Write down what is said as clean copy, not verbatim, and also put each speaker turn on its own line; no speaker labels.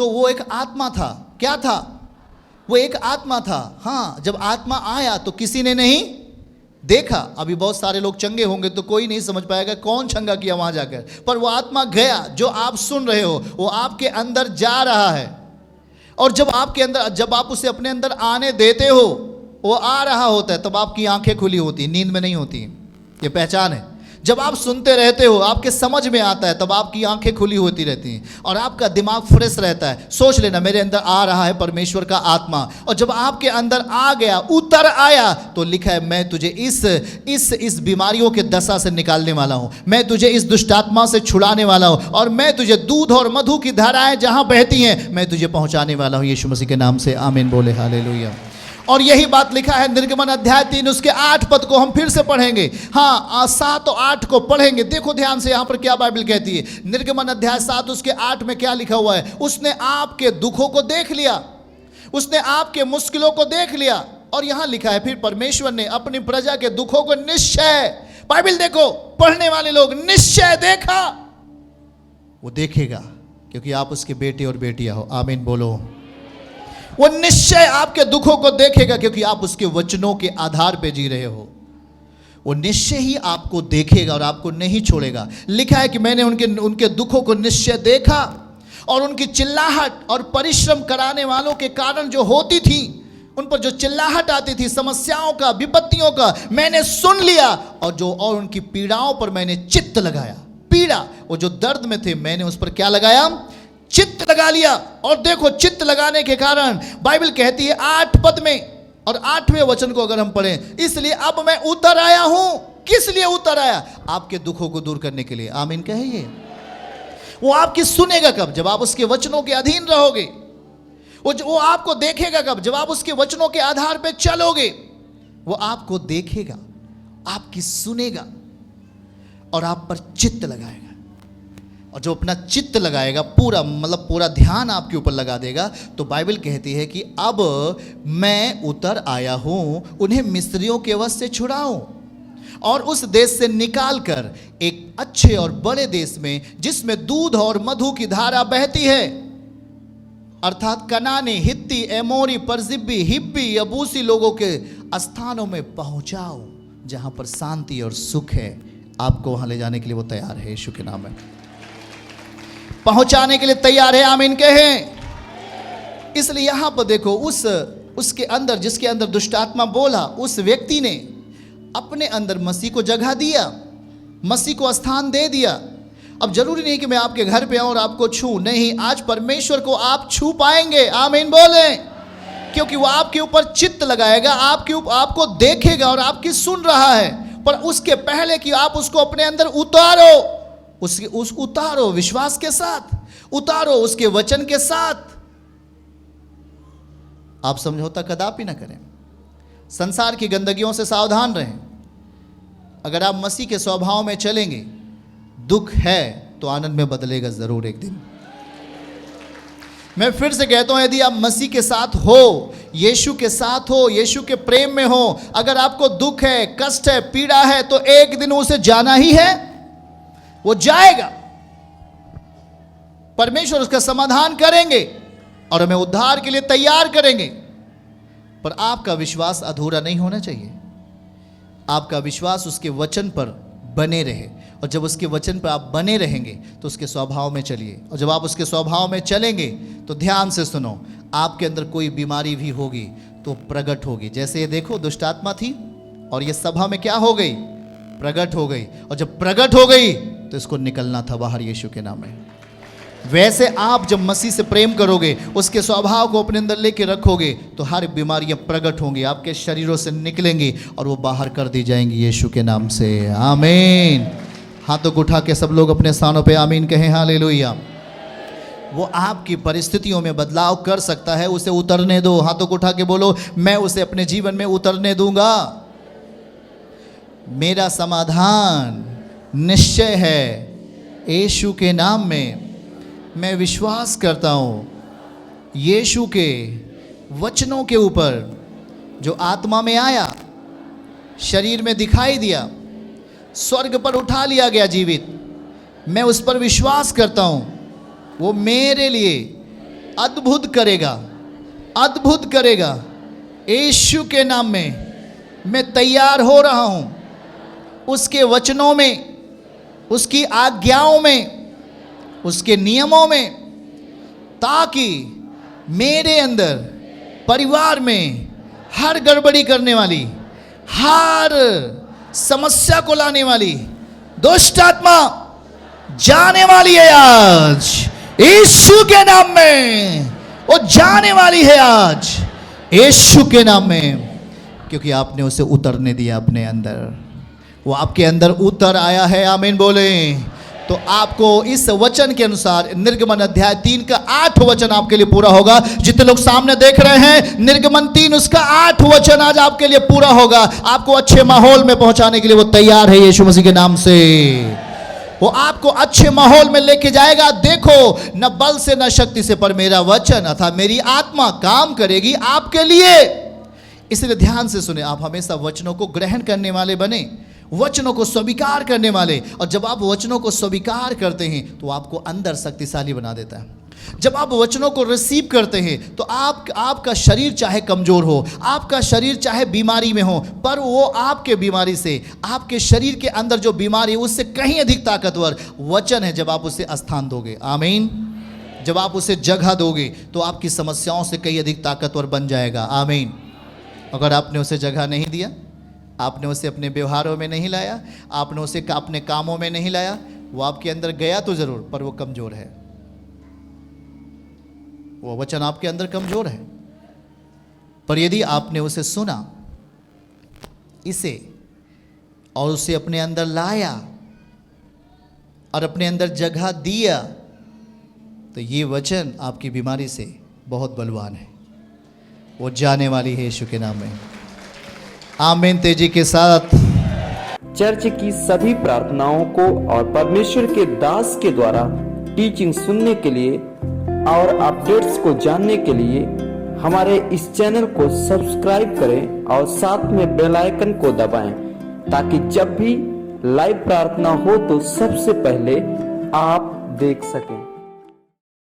तो वो एक आत्मा था। क्या था? वो एक आत्मा था। हाँ, जब आत्मा आया तो किसी ने नहीं देखा। अभी बहुत सारे लोग चंगे होंगे तो कोई नहीं समझ पाएगा कौन चंगा किया वहां जाकर, पर वो आत्मा गया। जो आप सुन रहे हो वो आपके अंदर जा रहा है, और जब आपके अंदर, जब आप उसे अपने अंदर आने देते हो, वो आ रहा होता है, तब आपकी आंखें खुली होती, नींद में नहीं होती। ये पहचान है। जब आप सुनते रहते हो, आपके समझ में आता है, तब आपकी आंखें खुली होती रहती हैं और आपका दिमाग फ्रेश रहता है। सोच लेना, मेरे अंदर आ रहा है परमेश्वर का आत्मा, और जब आपके अंदर आ गया, उतर आया, तो लिखा है मैं तुझे इस बीमारियों के दशा से निकालने वाला हूं, मैं तुझे इस दुष्टात्मा से छुड़ाने वाला हूं, और मैं तुझे दूध और मधु की धाराएं जहां बहती हैं मैं तुझे पहुंचाने वाला हूं। यीशु मसीह के नाम से आमीन बोले, हालेलुया। और यही बात लिखा है निर्गमन अध्याय 3 उसके 8 पद को हम फिर से पढ़ेंगे। हाँ, 7 और 8 को पढ़ेंगे। देखो ध्यान से यहाँ पर क्या बाइबल कहती है। निर्गमन अध्याय 7 उसके 8 में क्या लिखा हुआ है। उसने आपके दुखों को देख लिया, उसने आपके मुश्किलों को देख लिया, और यहाँ लिखा है फिर परमेश्वर ने अपनी प्रजा के दुखों को निश्चय, बाइबल देखो पढ़ने वाले लोग, निश्चय देखा। वो देखेगा क्योंकि आप उसके बेटे और बेटियां हो। आमीन बोलो। वो निश्चय आपके दुखों को देखेगा क्योंकि आप उसके वचनों के आधार पे जी रहे हो। वो निश्चय ही आपको देखेगा और आपको नहीं छोड़ेगा। लिखा है कि मैंने उनके दुखों को निश्चय देखा, और उनकी चिल्लाहट और परिश्रम कराने वालों के कारण जो होती थी, उन पर जो चिल्लाहट आती थी, समस्याओं का, विपत्तियों का, मैंने सुन लिया, और उनकी पीड़ाओं पर मैंने चित्त लगाया। पीड़ा, वो जो दर्द में थे, मैंने उस पर क्या लगाया? चित्त लगा लिया। और देखो, चित्त लगाने के कारण बाइबल कहती है 8 पद में, और 8वें वचन को अगर हम पढ़ें, इसलिए अब मैं उतर आया हूं। किस लिए उतर आया? आपके दुखों को दूर करने के लिए। आमीन कहिए। वो आपकी सुनेगा कब? जब आप उसके वचनों के अधीन रहोगे। वो आपको देखेगा कब? जब आप उसके वचनों के आधार पर चलोगे। वो आपको देखेगा, आपकी सुनेगा, और आप पर चित्त लगाएगा। और जो अपना चित्त लगाएगा, पूरा ध्यान आपके ऊपर लगा देगा, तो बाइबल कहती है कि अब मैं उतर आया हूं उन्हें मिस्रियों के वश से छुड़ाऊं, और उस देश से निकालकर एक अच्छे और बड़े देश में, जिसमें दूध और मधु की धारा बहती है, अर्थात कनानी, हित्ती, एमोरी, परजिब्बी, हिब्बी, यबूसी लोगों के स्थानों में पहुंचाओ, जहां पर शांति और सुख है। आपको वहां ले जाने के लिए वो तैयार है। यीशु के नाम में पहुंचाने के लिए तैयार है। आमीन कहें। इसलिए यहां पर देखो, उसके अंदर, जिसके अंदर दुष्ट आत्मा बोला, उस व्यक्ति ने अपने अंदर मसीह को जगह दिया, मसीह को स्थान दे दिया। अब जरूरी नहीं कि मैं आपके घर पे आऊं और आपको छू, नहीं, आज परमेश्वर को आप छू पाएंगे। आमीन बोले। क्योंकि वो आपके ऊपर चित्त लगाएगा, आपको देखेगा और आपकी सुन रहा है, पर उसके पहले कि आप उसको अपने अंदर उतारो, उतारो विश्वास के साथ, उतारो उसके वचन के साथ। आप समझौता कदापि ना करें। संसार की गंदगियों से सावधान रहें। अगर आप मसीह के स्वभाव में चलेंगे, दुख है तो आनंद में बदलेगा जरूर एक दिन। मैं फिर से कहता हूं, यदि आप मसीह के साथ हो, यीशु के साथ हो, यीशु के प्रेम में हो, अगर आपको दुख है, कष्ट है, पीड़ा है, तो एक दिन उसे जाना ही है। वो जाएगा, परमेश्वर उसका समाधान करेंगे और हमें उद्धार के लिए तैयार करेंगे। पर आपका विश्वास अधूरा नहीं होना चाहिए। आपका विश्वास उसके वचन पर बने रहे, और जब उसके वचन पर आप बने रहेंगे तो उसके स्वभाव में चलिए, और जब आप उसके स्वभाव में चलेंगे तो ध्यान से सुनो, आपके अंदर कोई बीमारी भी होगी तो प्रकट होगी। जैसे ये देखो, दुष्ट आत्मा थी और ये सभा में क्या हो गई? प्रकट हो गई। और जब प्रकट हो गई तो इसको निकलना था बाहर यीशु के नाम में। वैसे आप जब मसीह से प्रेम करोगे, उसके स्वभाव को अपने अंदर लेके रखोगे, तो हर बीमारियां प्रकट होंगी, आपके शरीरों से निकलेंगी और वो बाहर कर दी जाएंगी यीशु के नाम से। आमीन। हाथों को उठा के सब लोग अपने स्थानों पे आमीन कहें। हालेलुया। वो आपकी परिस्थितियों में बदलाव कर सकता है, उसे उतरने दो। हाथों को उठा के बोलो, मैं उसे अपने जीवन में उतरने दूंगा। मेरा समाधान निश्चय है यीशु के नाम में। मैं विश्वास करता हूँ यीशु के वचनों के ऊपर, जो आत्मा में आया, शरीर में दिखाई दिया, स्वर्ग पर उठा लिया गया जीवित। मैं उस पर विश्वास करता हूँ, वो मेरे लिए अद्भुत करेगा, अद्भुत करेगा। यीशु के नाम में मैं तैयार हो रहा हूं उसके वचनों में, उसकी आज्ञाओं में, उसके नियमों में, ताकि मेरे अंदर परिवार में हर गड़बड़ी करने वाली, हर समस्या को लाने वाली दुष्ट आत्मा जाने वाली है आज यीशु के नाम में। वो जाने वाली है आज यीशु के नाम में, क्योंकि आपने उसे उतरने दिया अपने अंदर। वो आपके अंदर उतर आया है। आमीन बोले। तो आपको इस वचन के अनुसार निर्गमन अध्याय 3 का 8 वचन आपके लिए पूरा होगा। जितने लोग सामने देख रहे हैं, निर्गमन 3 उसका 8 वचन आज आपके लिए पूरा होगा। आपको अच्छे माहौल में पहुंचाने के लिए वो तैयार है यीशु मसीह के नाम से। वो आपको अच्छे माहौल में लेके जाएगा। देखो, न बल से न शक्ति से, पर मेरा वचन अर्थात मेरी आत्मा काम करेगी आपके लिए। इसलिए ध्यान से सुने, आप हमेशा वचनों को ग्रहण करने वाले बने, वचनों को स्वीकार करने वाले। और जब आप वचनों को स्वीकार करते हैं तो आपको अंदर शक्तिशाली बना देता है। जब आप वचनों को रिसीव करते हैं तो आपका शरीर चाहे कमजोर हो, आपका शरीर चाहे बीमारी में हो, पर वो आपके बीमारी से, आपके शरीर के अंदर जो बीमारी है उससे कहीं अधिक ताकतवर वचन है। जब आप उसे स्थान दोगे, आमीन, जब आप उसे जगह दोगे तो आपकी समस्याओं से कहीं अधिक ताकतवर बन जाएगा। आमीन। अगर आपने उसे जगह नहीं दिया, आपने उसे अपने व्यवहारों में नहीं लाया, आपने उसे अपने कामों में नहीं लाया, वो आपके अंदर गया तो जरूर, पर वो कमजोर है। वो वचन आपके अंदर कमजोर है। पर यदि आपने उसे सुना, इसे, और उसे अपने अंदर लाया और अपने अंदर जगह दिया, तो ये वचन आपकी बीमारी से बहुत बलवान है। वो जाने वाली है यीशु के नाम में। आमीन। तेजी के साथ
चर्च की सभी प्रार्थनाओं को और परमेश्वर के दास के द्वारा टीचिंग सुनने के लिए और अपडेट्स को जानने के लिए हमारे इस चैनल को सब्सक्राइब करें और साथ में बेल आइकन को दबाएं, ताकि जब भी लाइव प्रार्थना हो तो सबसे पहले आप देख सकें।